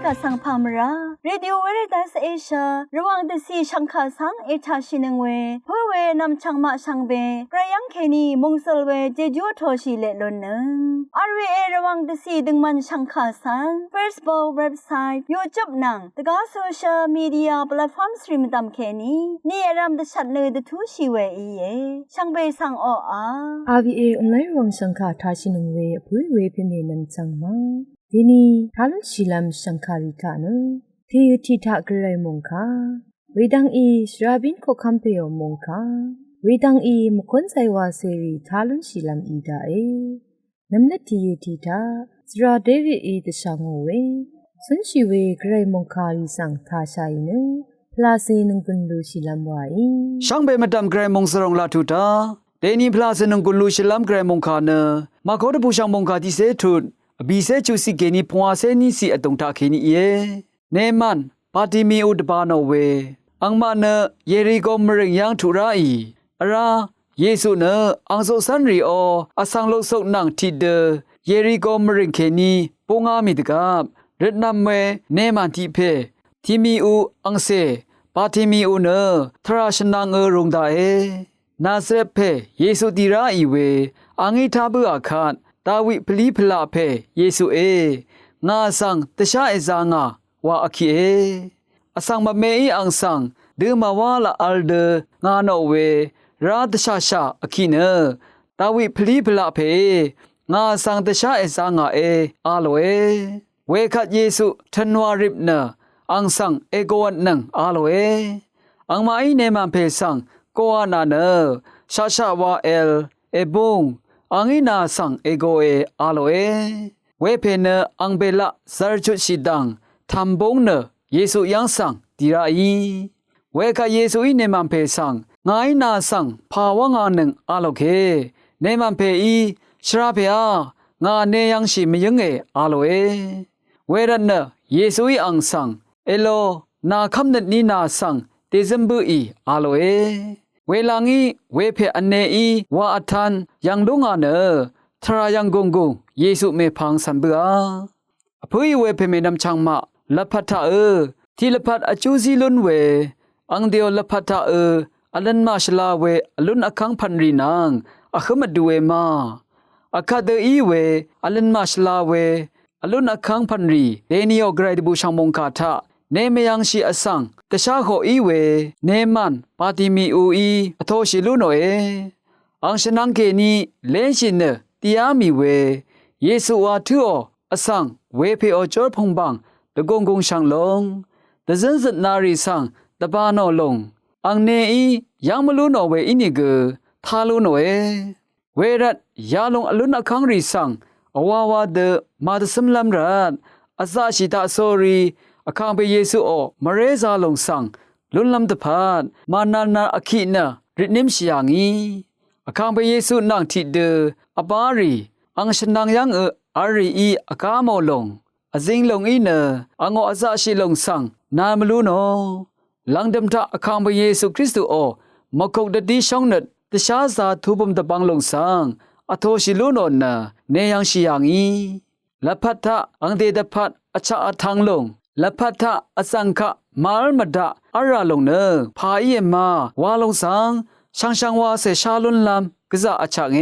กะสังพามราเรดิโอเวเรตัสเอเชียระวังเดซีชังคาสังเอชาชินึงเวเพื่อเวนำชังมาชังเบกระยังเคนีมงสลเวเจจูโทชิเลลนนึงอาร์วีเอระวังเดซีดึงมันชังคาสัง Facebook เว็บไซต์ YouTube นังตะกาโซเชียลมีเดียแพลตฟอร์มสตรีมตามเคนีนี่รำเดชัดเลยเดทูชีเวอีเยชังเบสังออา RVA ออนไลน์วังสังฆาทาชินงเวพุยเวพิเมนำจังมาဒီနီထာလရှိလမ်စံခါရီတာနသေယတိထဂရိုင်မုန်ခာဝေဒန်အီစရာဘင်ခိုခမ်ပေယမုန်ခာဝေဒန်အီမခွန်ဆိုင်ဝါစေရီထာလရှိလမ်အီဒါအေနမ်နတိယတိတာစရာဒေဗီအီတရှာငိုဝေဆွန်ရှိဝေဂရိုင်မုန်ခါရီစံသာရှိုင်နဖလာစေနငကွန်လူရှိလမ်ဝါအီရှောင်းဘေမတမ်ဂရိုင်မုန်စရုံလာထူတာဒေနီဖလာစေနငကွန်လူရှိလမ်ဂရိုင်မုန်ခါနမခေါ်တပူရှောင်းမုန်ခါတိစေထုအဘီဆဲချူစီကေနီဖွာဆဲနီစီအတုံတာခေနီယေနေမန်ပါတီမီဥဒဘာနောဝေအင်မနယေရီကိုမရင်ယန်ထူရာဤအရာယေဆုနအန်ဆိုဆန်ရီအောအဆန်လုဆုတ်နန်တီဒယေရီကိုမရင်ခေနီပုံငါမီတကရဒနမဲနေမန်တီဖေတီမီဥအန်ဆေပါတီမီဥနထရာရှနာငေရုံဒါအေနာစရဖေယေဆုတီရာဤဝေအငိထားဘူးအခတ်ดาวิพลีพลาเพเยซูเองาสังตชาเอซางาวาอคิเออสังมะเมอีอังสังดืมาวาลาอัลเดงาโนเวราตชาชาอคิเนดาวิพลีพลาเพงาสังตชาเอซางาเออาโลเอเวคัดเยซูทันวาริบเนอังสังเอโกวันนังอาโลเออังมาอีเนมันเพสังโกวานาเนชาชาวาเอลเอบุงอังอินาสังเอโกเออาโลเอเวเพเนอังเบละซาร์จุชิดังทัมบงเนเยซูยังสังดีราอีเวกะเยซูอิเนมันเพสังงายนาสังภาวะงานึงอาโลเคเนมันเพอีชราเพองาเนยังชิมยังเออาโลเอเวรันเนเยซูอิอังสังเอโลนาคัมเนนีนาสังเตซัมบุอีอาโลเอเวลางี้เวเพอเนอีวาอัทันยังดงอาเนทรายังกงกงเยซูเมพังสันเบืออภุยเวเพเมนำชังมาละพัทธะที่ละพัดอจูซีลุนเวอังเดียวละพัทธะอลันมาชลาเวอลุนอคังพันรีนางอขมดูเวมาอคาเดอีเวอลันมาชลาเวอลุนอคังพันรีเดนิโอไกรดบูชังมงคาทะเนเมยังชีอสังตชาโคอีเวเนมันปาติมีอูอีอโทชิลุโนเออังชนังเกนีเลนชินเนติยามีเวเยซูอาทูออสังเวเพอจอร์พงบังตะกงกงชังลงตะซันซันารีสังตะบาโนลงอังเนอียังมลุโนเวอินิเกทาลุโนเอเวรัตยาลงอลุนอคังรีสังอวาวาเดมาตสมลัมรัตอาซาชิตาโซรีอคังเปเยซูอมะเรซาลงสังลุนลัมตะพาดมานานาอคินะรินิมชยางีอคังเปเยซูนังทิเดอบารีอังชนังยังอารีอีอากาโมลงอซิงลงอีเนอังออาซาชิลงสังนามลูโนลังดำทะอคังเปเยซูคริสต์อมะคกดดีช่องเนตชาซาทุบมตะบังลงสังอโทชิลูโนนะเนยังชิยางีละพัทธะอังเดดพัดอชะอทังลงละพัทธะอสังขะมาลมดะอาราลงเนพาเยมาวาลงสังช่างวาเสชาลุนลำกะซะอชะเง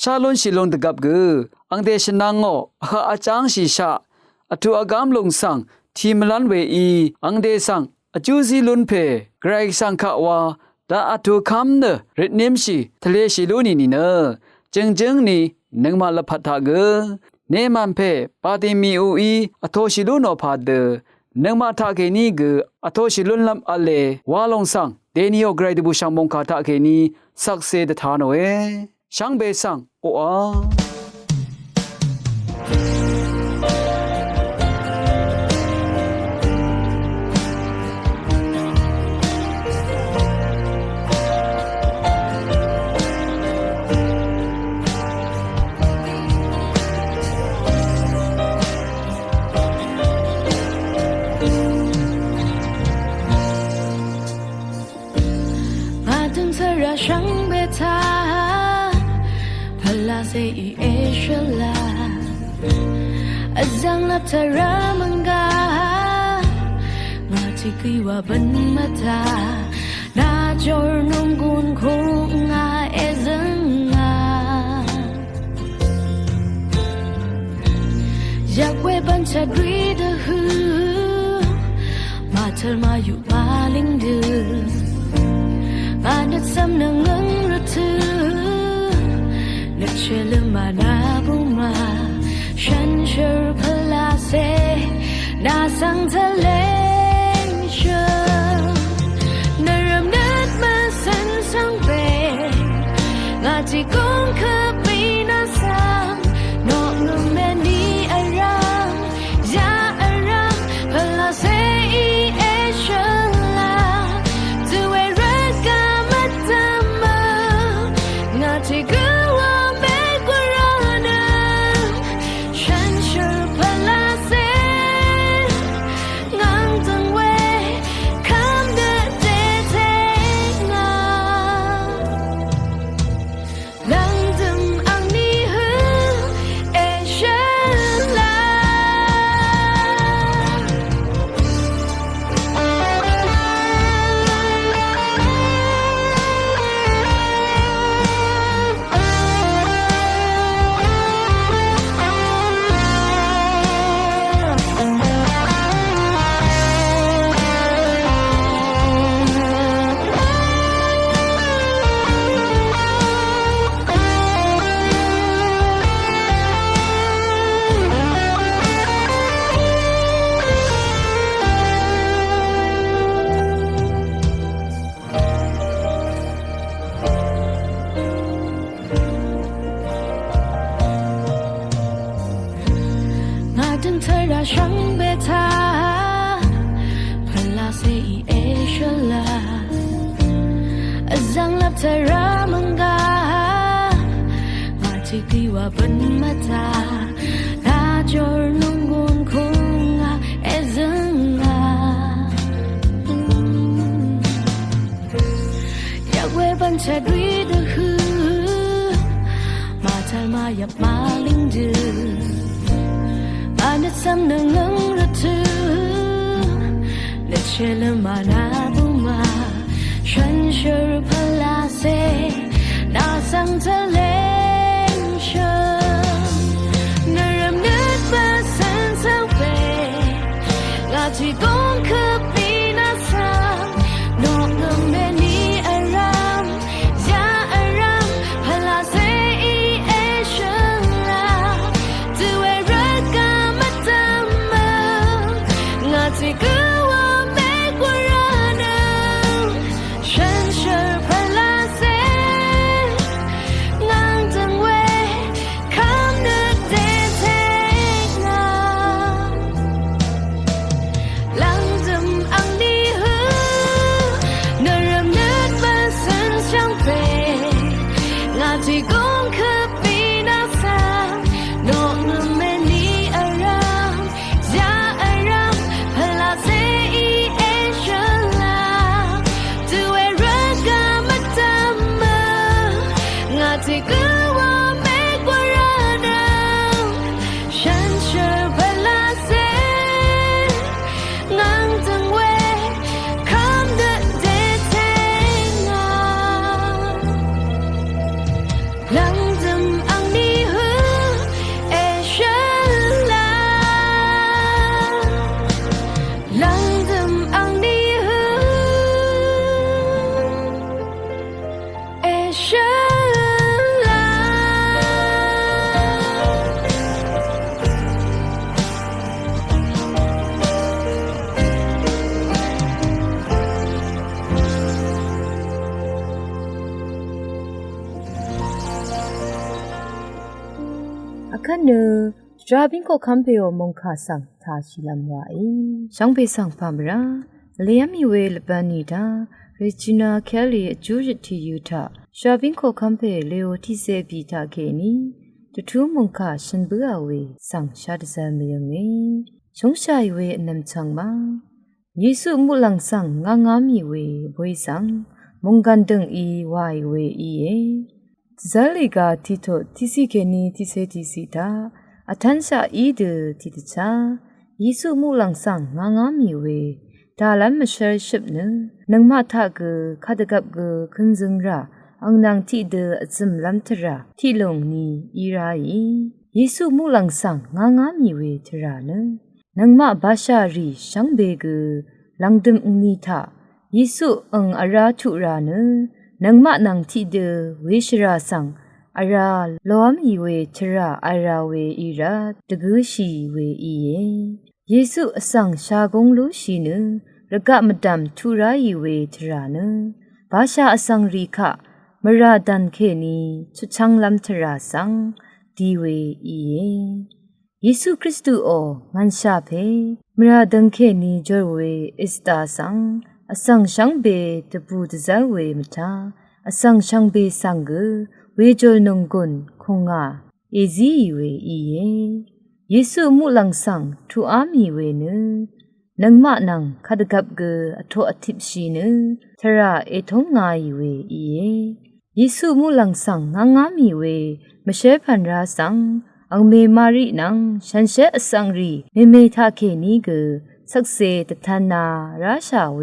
ชาลุนชิลงตะกับกืออังเดชนังอหะอาจางชิชะอทุอากามลงสังทีมลันเวอีอังเดสังอจูซีลุนเพไกรสังขะวาดาอทุคัมเนริดนิมชิทะเลชิลุนีนี่เนจึงนี่นึงมาละพัทธะกือเนมันเพปาติมีอูอีอโทชิลุโนพาเดนึงมาทาเกนีกืออโทชิลุนลัมอะเลวาลงสังเดนิโอไกรดบูชังมงคาทาเกนีสักเซดทาโนเอช่างเบสังโออา想别他，怕拉塞伊埃舍拉，azang la tara manga ki wa ban mata na jor nung gun khung nga ezanga yakwe ban cha dwi de hu ma chal ma yu ma ling de ban de sam na ngang ra tu na chele ma na bu ma shan shur pala se na sang ta le shu na ram nat ma san sang be nga ji kong kha pi na sang no no me ni aram ya aram pala se e shu la tu e ra ka ma ta ma nga ji go shang beta phala se e shala azang lap tara manga ma chi ki wa ban mata na jor nung gun khung ezanga yakwe ban cha dwi de hu ma chal ma yap ma ling de Anit sam na ngang ra tu Le chele ma na bu ma Shan shur pala se Na sang ta len shu Na ram nat ba san sang pe Nga chi gong ka pi na sang No ngam me ni aram Ya aram pala se e shu la Tu e ra ka Ti go me guarana shan shur pala se ngang dang we come the day take na lang dum ang ni hu na ram nat ba san chang pe nga ti gong kha pi na sa no no me ni aram ya Take a walk, make what I know. Shan shur pala se, ngang dang we, come the day take na. Lang dum ang ni hu, e shan la. Lang dum ang ni hu, e shan. Akanu drabin ko kampeo mongka sang ta shilam wa e shangpe sang pamra leyami we labani da Regina Kelly ajuriti yuta drabin ko kampe leo tise bi ta ke ni tutu mongka shinbua we sang shadza meyame chongsha we nam changma Yesu mulang sang nga mi we boi sang monggan deng I wai we I e Zaliga tito tisi keni tise tisita atansha ide titicha Yesu mulang sang nga mi we ดาลันมเชอร์ชิบนึนังมาทากคาดกับขึ้นซึงราอังนางที่เดอจิมลัมทราที่ลงนี้อีไรเยซูมูลังสังงามีเวทรานึนังมาบาชารีชังเบกลังดึมอุนีทาเยซูอังอาราทุรานึนังมานังที่เดอเวชราสังอาราลอมีเวทราอาราเวอีราตะกุชีเวอีเยเยซูอสังชากงลูชีนึระกะมดัมทุรายีเวทรานึบาชาอสังรีคะมราดันเคนีชุชังลัมทราสังดีเวอีเยเยซูคริสต์โอมันชาเพมราดันเคนีจอเวอิสตาสังอสังชังเบตบูตซาเวมทาอสังชังเบสังกเวจอลนงกุนคงงาเอซีเวอีเยเยซูมุลังสังทุอามีเวนึนังมะนังคาดกับกอโทอทิปชีนึทราเอทงงายเวอีเยเยซูมุลังสังงามีเวมเชพันราสังอังเมมารีนังฉันเชอสังรีเมทาเคนีกสักเซตทานาราชาเว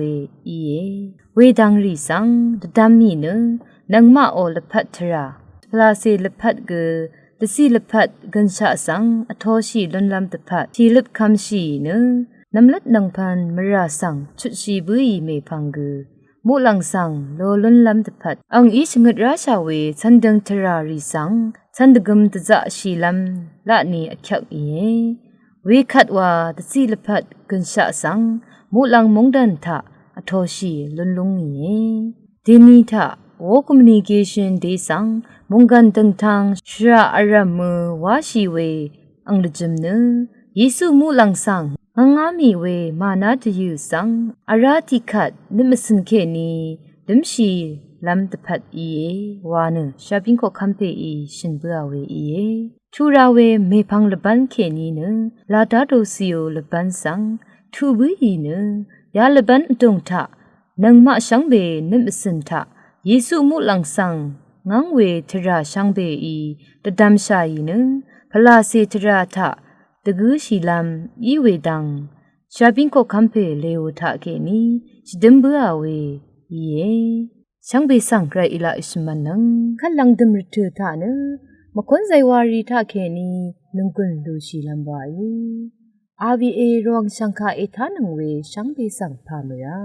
อีเยเวดังรีสังตดามีนึนังมะโอลพัทราพลาเซลพัดตะซีลพัดกันชะสังอโทชีลนลำตะพัดทีลบคำชีนึนำลัดนังพันมราสังชุดชีบุยเมพังมูลังสังโลลนลำตะพัดอังอิชงดราชาเวฉันดังทรารีสังฉันดกมตะจะชีลำละนีอักยักเอเวคัดว่าตะซีลพัดกันชะสังมูลังมงดันทะอโทชีลนลงเอเดนีทะวอคอมมิวนิเคชันเดสังมงกันตังทางชราอารามวาชีเวอังลจิมเนเยซูมูลังสังงามีเวมานาตยูสังอาราติขัดนิมสินเคนีดิมชีลัมตะพัดอีเอวานชาบิงโคคัมเปอีชินเบอเวอีเอทูราเวเมพังลบันเคนีเนลาดาโดซิโอลบันสังทูบุอีเนยาลบันตุงทะนังมะชังเบนิมสินทะเยซูมุลังสังงังเวทราชังเบอีตะดัมชายีนึพลาเซทราทะตะกุชีลัมอีเวดังชาบิงโคคัมเพเลโอทะเคนีจิดมเบอเวอีเยชังเบสังไรอิลาอิสมันนังขันลังดมรถือทะเนมะคนไซวารีทะเคนีนึงกุนดูชีลัมบายRVA รองสังฆาเอทานังเวชังเบสังพามยา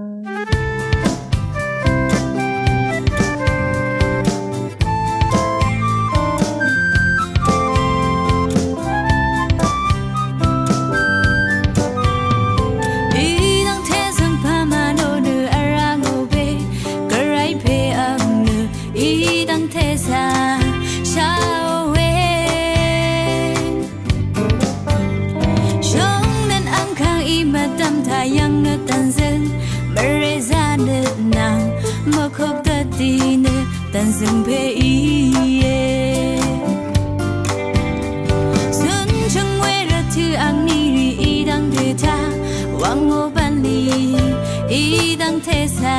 ยังนตันซึงมเรซาเนนังมะคบตะตีเนตันซึงเพอีเยสุนชังเวระทืออังนีรีอีดังเดทาวังโอบันลีอีดังเทสา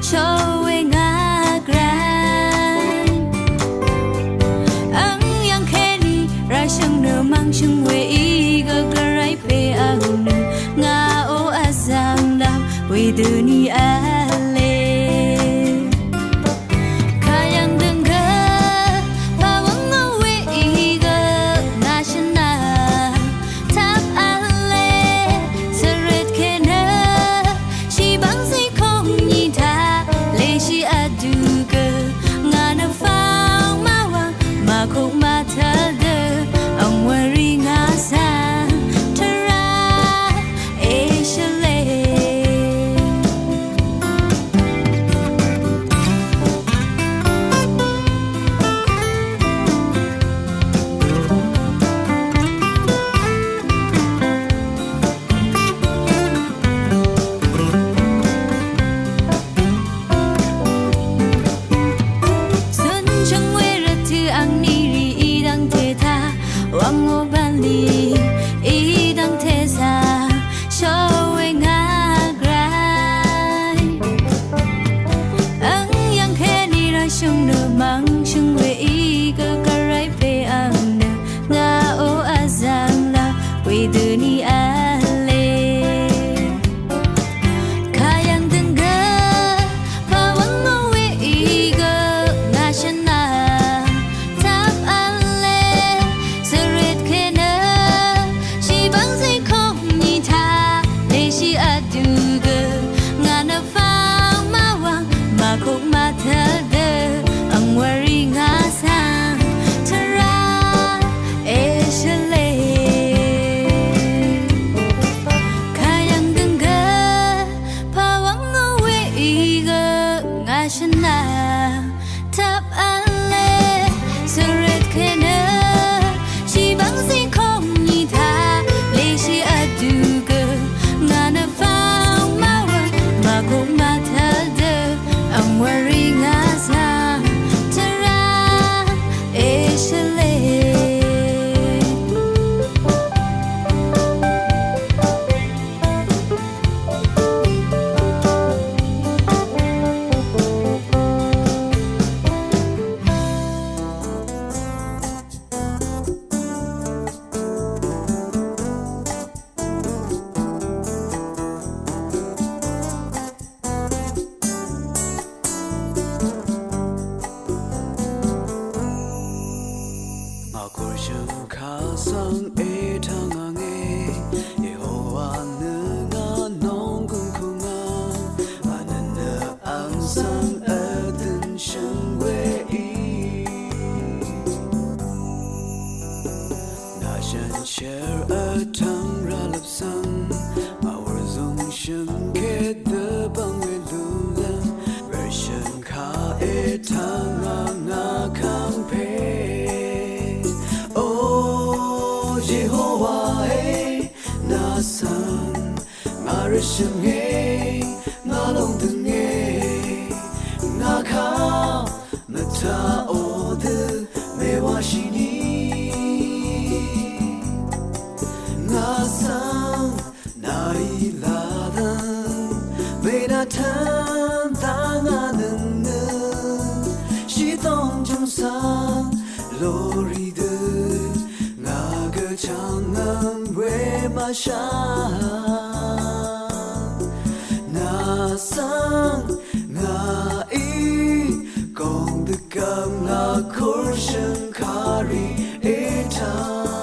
โชเวงากรานอังยังแค่นี้ราชังเนมังชังเวอีก็กระไรเพอังเนงา为的你爱嘞，看样的歌，把我为一个那些那，他爱嘞，是热看呢，希望谁空一他，泪是阿杜个，我那放马王马空马他的，昂我里阿三。เ ရှိအတူကငါနဖောင်းမဝမခုမထတဲ့အငွေရီငါဆန်းထရာအေရှလေခါယံငငဖာဝငဝေဤကငါရှနာတပ်အလေစရခေနရှိဘန်းစီခုံညီသာလေးရှိအတူကငါနဖောင်းမဝမခုမထတဲ့အငွေရီငါဆန်းထရာအေရှလေ Akorsham khasang e thangange Yehovah nunga nongkung kunga Anana ansang adun shungwe i Nashan share a tang ralap sang Our zong shung ke de bangwe lula Version ka e thanganga kang pe Jehovah, hey, nasan, marishim hey, nalong dung hey, naka, mata ode, me washini, nasan, nailadan, me natan, tanganan, shitong jungsan, lori de. Changan we masha na sang nga I kong de kam na korshan kari etana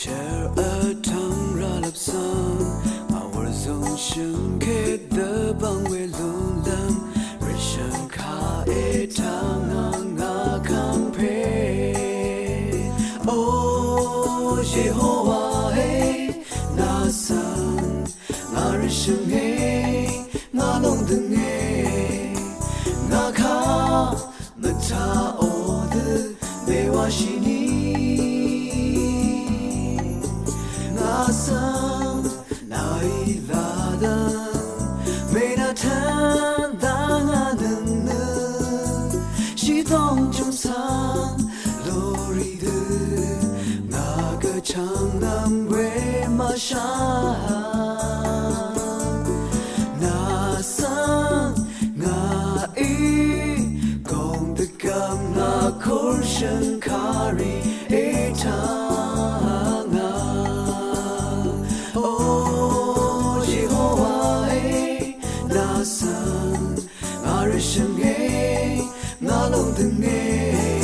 Share a tongue ralap song Our zone shung ke the bangwe lulam Risham ka e tanganga kampe Oh Jehovah hey nasan Nga risham hey Nga long dung hey Nga ka mata ode me washini Nasang nailadan me natan danganan shitong jungsan lori de naga changnam we masha Nasang ngai kong de kam na korshan kari etang Arisham hey, nalong dung hey,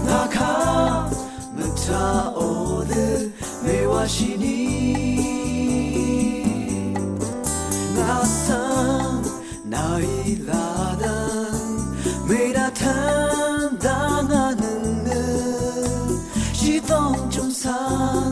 naka mata ode me washini, nasang nailadan me natan danganan shitong jungsan